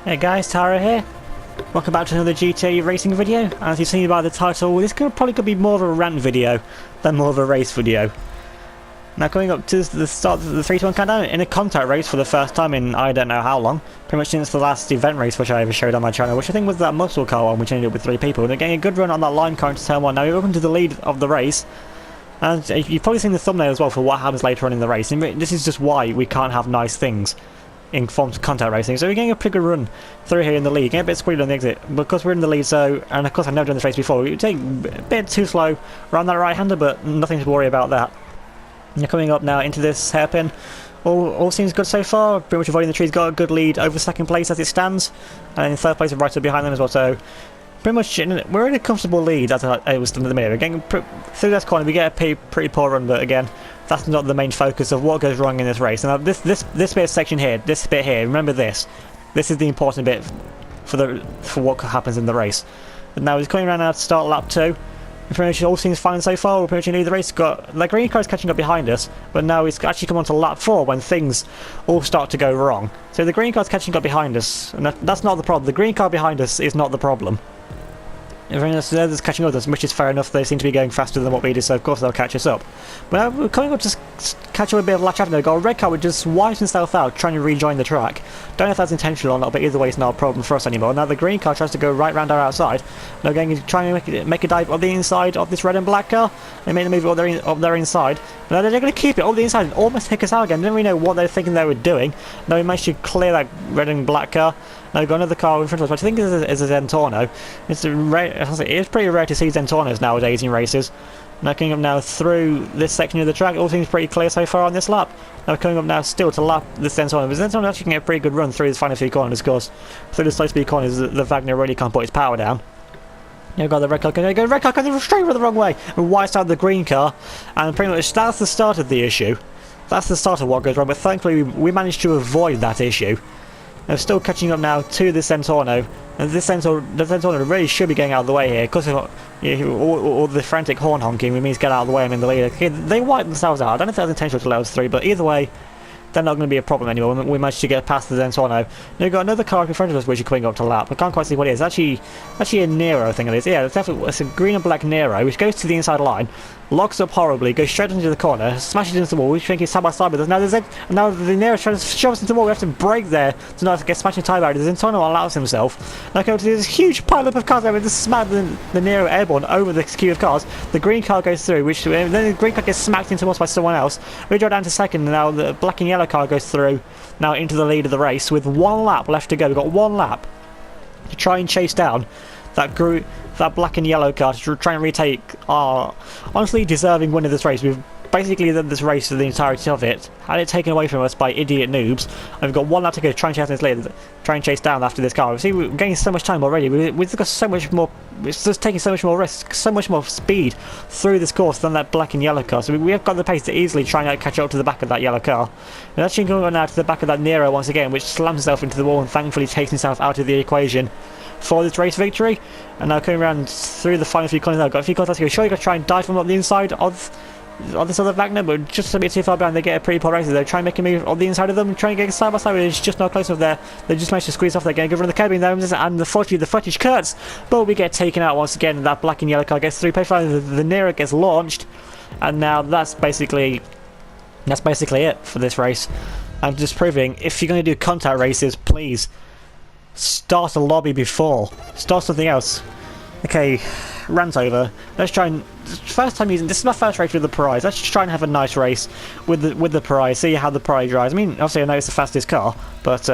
Hey guys, Tara here. Welcome back to another GTA racing video. As you've seen by the title, this probably could be more of a rant video than more of a race video. Now coming up to the start of the 3-1 countdown in a contact race for the first time in I don't know how long. Pretty much since the last event race which I ever showed on my channel, which I think was that muscle car one which ended up with 3 people. And they're getting a good run on that line car into turn 1. Now we're up into the lead of the race. And you've probably seen the thumbnail as well for what happens later on in the race. And this is just why we can't have nice things in forms of contact racing. So we're getting a pretty good run through here in the lead, getting a bit squeaky on the exit because we're in the lead. So, and of course I've never done this race before, we take a bit too slow around that right hander, but nothing to worry about that. You're coming up now into this hairpin. All seems good so far, pretty much avoiding the trees, got a good lead over second place as it stands, and in third place right up behind them as well. So pretty much we're in a comfortable lead as it was done in the mirror. Getting through this corner, we get a pretty poor run, but again, that's not the main focus of what goes wrong in this race. And this bit of section here, this bit here, remember this is the important bit for what happens in the race. But now he's coming around now to start lap 2. Pretty much all seems fine so far. We're pretty much in the lead of the race. Got the green car is catching up behind us, but now he's actually come on to lap 4 when things all start to go wrong. So the green car is catching up behind us, and that's not the problem. The green car behind us is not the problem. Everyone else is catching up with us, which is fair enough. They seem to be going faster than what we do, so of course they'll catch us up. But now we're coming up to catch up a bit of latch after. Got a red car which just wipes himself out, trying to rejoin the track. Don't know if that's intentional or not, but either way, it's not a problem for us anymore. Now the green car tries to go right round our outside. Now going to try and make a dive on the inside of this red and black car. They made the move up their inside. But now they're going to keep it on the inside and almost take us out again. Didn't really know what they're thinking they were doing. Now we managed to clear that red and black car. Now we've got another car in front of us, which I think is a Zentorno. It's pretty rare to see Zentornos nowadays in races. Now coming up now through this section of the track, it all seems pretty clear so far on this lap. Now we're coming up now still to lap this Zentorno, but Zentorno actually can get a pretty good run through his final few corners, of course. Through the slow speed corners, the Wagner really can't put his power down. You've got the red car going straight the wrong way and wipes out the green car, and pretty much that's the start of the issue. That's the start of what goes wrong, but thankfully we managed to avoid that issue. They're still catching up now to this Zentorno, and the Zentorno really should be getting out of the way here, because of all the frantic horn honking, which means get out of the way, I'm in the lead. Okay, they wiped themselves out. I don't know if that was intentional to let us through, but either way, they're not going to be a problem anymore. We managed to get past the Zentorno. Now we've got another car in front of us which is coming up to lap. I can't quite see what it is. Actually a Nero thing it is. Yeah, it's a green and black Nero which goes to the inside line, locks up horribly, goes straight into the corner, smashes into the wall. We think he's side by side with us. Now the Nero tries to shove us into the wall. We have to brake there to not get smashed in the tyre barrier. The Zentorno allows himself. Now go to this huge pileup of cars there with this smack the Nero airborne over the queue of cars. The green car goes through, which then the green car gets smacked into us by someone else. We drop down to second, and now the black and yellow car goes through now into the lead of the race with 1 lap left to go. We've got 1 lap to try and chase down that black and yellow car to try and retake our honestly deserving win of this race. We've basically done this race for the entirety of it, had it taken away from us by idiot noobs, and we've got 1 lap to go to try and chase this lead, try and chase down after this car. See, we're gaining so much time already. We've got so much more. It's just taking so much more risk, so much more speed through this course than that black and yellow car. So we have got the pace to easily try and catch up to the back of that yellow car. And actually going now to the back of that Nero once again, which slams itself into the wall and thankfully takes himself out of the equation for this race victory. And now coming around through the final few corners now, got a few corners left to go. Sure, you've got to try and dive from up the inside of this other Wagner, but just a bit too far behind. They get a pretty poor race. They try and make a move on the inside of them, try and get side by side, but it's just not close enough there. They just managed to squeeze off. They're getting a good run of the cabin there, and the footage cuts, but we get taken out once again. That black and yellow car gets through. The Nero gets launched, and now that's basically it for this race. I'm just proving, if you're going to do contact races, please start a lobby before. Start something else. Okay, rant over. Let's try and first time using this is my first race with the Prize. Let's just try and have a nice race with the Prize. See how the Prize drives. I mean, obviously I know it's the fastest car, but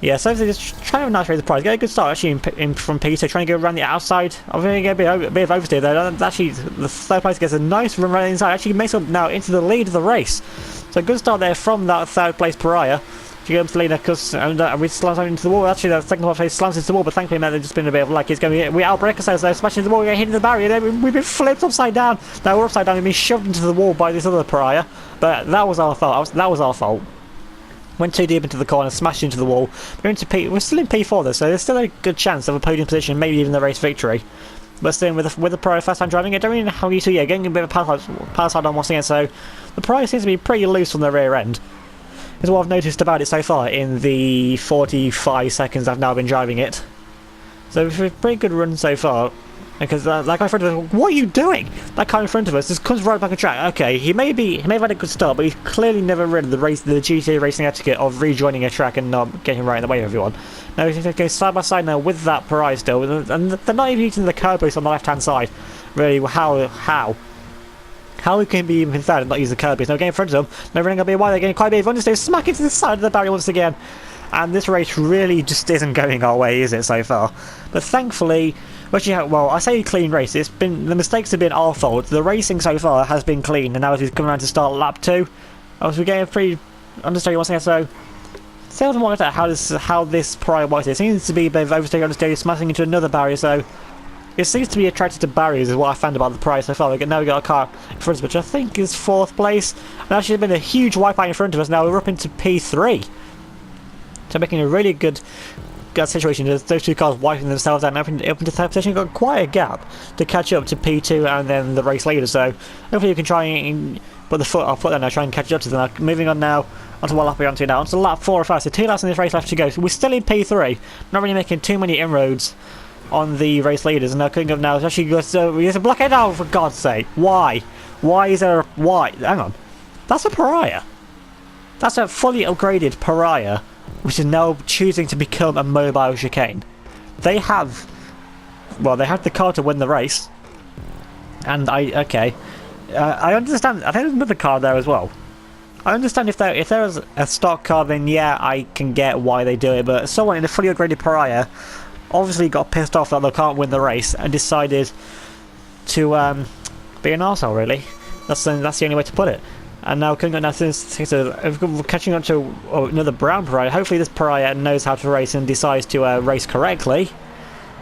yeah. So just try and have a nice race with the Prize. Get a good start actually from Peter. Trying to go around the outside. I'm going to get a bit of oversteer there. Actually, the third place gets a nice run right inside. Actually makes up now into the lead of the race. So good start there from that third place Pariah. She goes to lead because we slams into the wall. Actually, the second place slams into the wall, but thankfully, now there's just been a bit of luck. It's going to be we outbreak ourselves there, smashing the wall, we get hit in the barrier. We've been flipped upside down. Now we're upside down. We've been shoved into the wall by this other Pariah, but that was our fault. That was our fault. Went too deep into the corner, smashed into the wall. We're still in P4 though, so there's still a good chance of a podium position, maybe even the race victory. But still, with the Pariah first time driving it, don't really know how you to getting a bit of a power side on once again. So the Pariah seems to be pretty loose on the rear end. is what I've noticed about it so far in the 45 seconds I've now been driving it. So it's a pretty good run so far. Because that guy in front of us, what are you doing? That guy in front of us just comes right back on track. Okay, he may have had a good start, but he's clearly never read the GTA racing etiquette of rejoining a track and not getting right in the way of everyone. Now he's going to go side by side now with that Pariah still, and they're not even using the curb boost on the left hand side. Really, how we can be even third and not use the curb boost? Now getting in front of them, they're running a bit wide, they're getting quite a bit of understeer, smack into the side of the barrier once again. And this race really just isn't going our way, is it, so far? But thankfully, well, I say clean race. It's been the mistakes have been our fault. The racing so far has been clean, and now as we've come around to start lap 2, as we get a pretty understeer once again. So, still haven't worked out how this Pariah works. It seems to be a bit of oversteer, understeer, smashing into another barrier. So, it seems to be attracted to barriers, is what I found about the Pariah so far. Now we got a car in front of us, which I think is 4th place. And actually, there's been a huge wipeout in front of us. Now we're up into P3. So making a really good situation. There's those two cars wiping themselves out and up into 3rd position. Got quite a gap to catch up to P2 and then the race leader. So hopefully you can try and put the foot. I'll put that now. Try and catch up to them. Moving on now onto what lap we're on to now. Onto lap 4 or 5. So 2 laps in this race left to go. So we're still in P3. Not really making too many inroads on the race leaders. And now coming up now. It's actually there's a blockade out, for God's sake. Why? Why is there? Why? Hang on. That's a Pariah. That's a fully upgraded Pariah, which is now choosing to become a mobile chicane. They had the car to win the race, and I understand. I think there's another car there as well. I understand if there was a stock car, then yeah, I can get why they do it. But someone in a fully upgraded Pariah obviously got pissed off that they can't win the race and decided to be an arsehole. Really, that's the only way to put it. And now coming up now, catching up to another brown Pariah. Hopefully this Pariah knows how to race and decides to race correctly.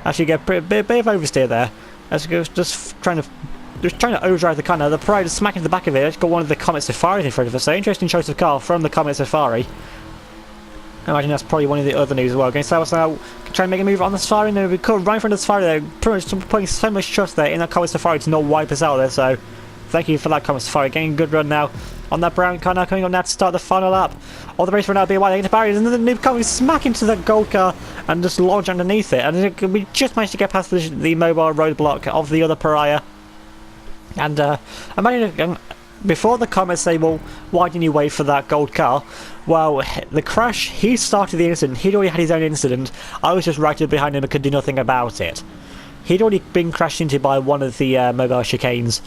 Actually get a bit of oversteer there. Just trying to overdrive the car now. The Pariah just smacking the back of it. It's got one of the Comet Safaris in front of us. So interesting choice of car from the Comet Safari. I imagine that's probably one of the other news as well. Going south now, try and make a move on the Safari. And we could right in front of the Safari there. Pretty much putting so much trust there in that Comet Safari to not wipe us out there. So thank you for that Comet Safari. Getting a good run now on that brown car now, coming up now to start the final lap. All the race for now being wide into barriers, and then the noob car is smack into the gold car and just launch underneath it. And we just managed to get past the mobile roadblock of the other Pariah. And before the comments say, well, why didn't you wait for that gold car? Well, the crash, he started the incident. He'd already had his own incident. I was just right behind him and could do nothing about it. He'd already been crashed into by one of the mobile chicanes.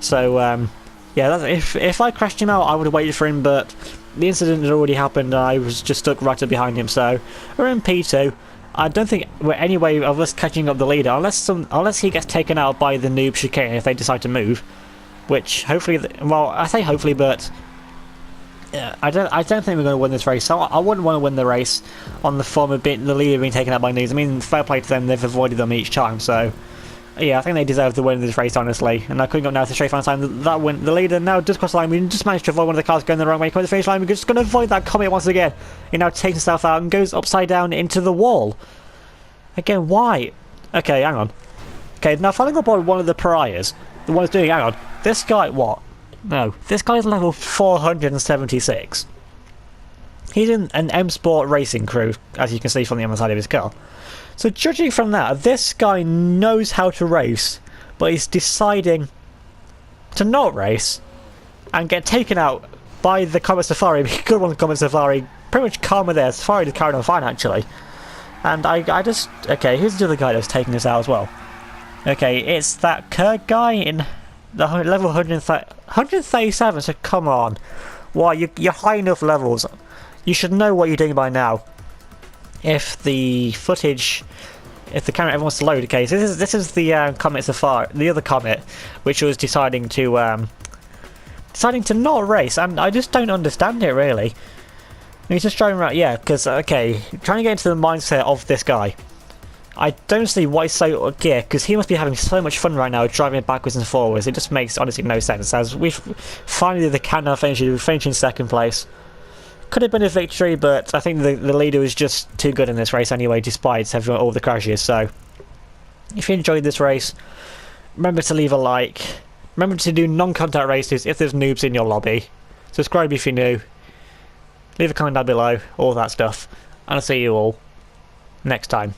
So, yeah, if I crashed him out, I would have waited for him, but the incident had already happened and I was just stuck right up behind him. So, we're in P2. I don't think we're any way of us catching up the leader, unless he gets taken out by the noob chicane if they decide to move. Which, hopefully, well, I say hopefully, but I don't think we're going to win this race. So I wouldn't want to win the race on the form of the leader being taken out by noobs. I mean, fair play to them, they've avoided them each time, so yeah, I think they deserve to win this race, honestly. And now coming up now to straight final time, that win. The leader now just crossed the line. We just managed to avoid one of the cars going the wrong way. Coming to the finish line, we're just going to avoid that Comet once again. He now takes himself out and goes upside down into the wall. Again, why? Okay, hang on. Okay, now following up on one of the Pariahs, the one who's doing, hang on, this guy, what? No, this guy's level 476. He's in an M Sport racing crew, as you can see from the underside of his car. So judging from that, this guy knows how to race, but he's deciding to not race and get taken out by the Comet Safari. Good one, Comet Safari. Pretty much calmer there. Safari just carried on fine, actually. And I just... Okay, here's the other guy that's taking us out as well. Okay, it's that Kirk guy in the level 137, so come on. Why, you're high enough levels. You should know what you're doing by now. If the footage, if the camera ever wants to load, okay, so this is the Comet Safari, the other Comet, which was deciding to not race, and I just don't understand it really. He's just driving around, yeah, because okay, trying to get into the mindset of this guy. I don't see why he's so yeah, because he must be having so much fun right now driving it backwards and forwards. It just makes honestly no sense. As we've finally did the countdown finish, we finished in second place. Could have been a victory, but I think the leader was just too good in this race anyway, despite all the crashes. So, if you enjoyed this race, remember to leave a like. Remember to do non-contact races if there's noobs in your lobby. Subscribe if you're new. leave a comment down below, all that stuff, and I'll see you all next time.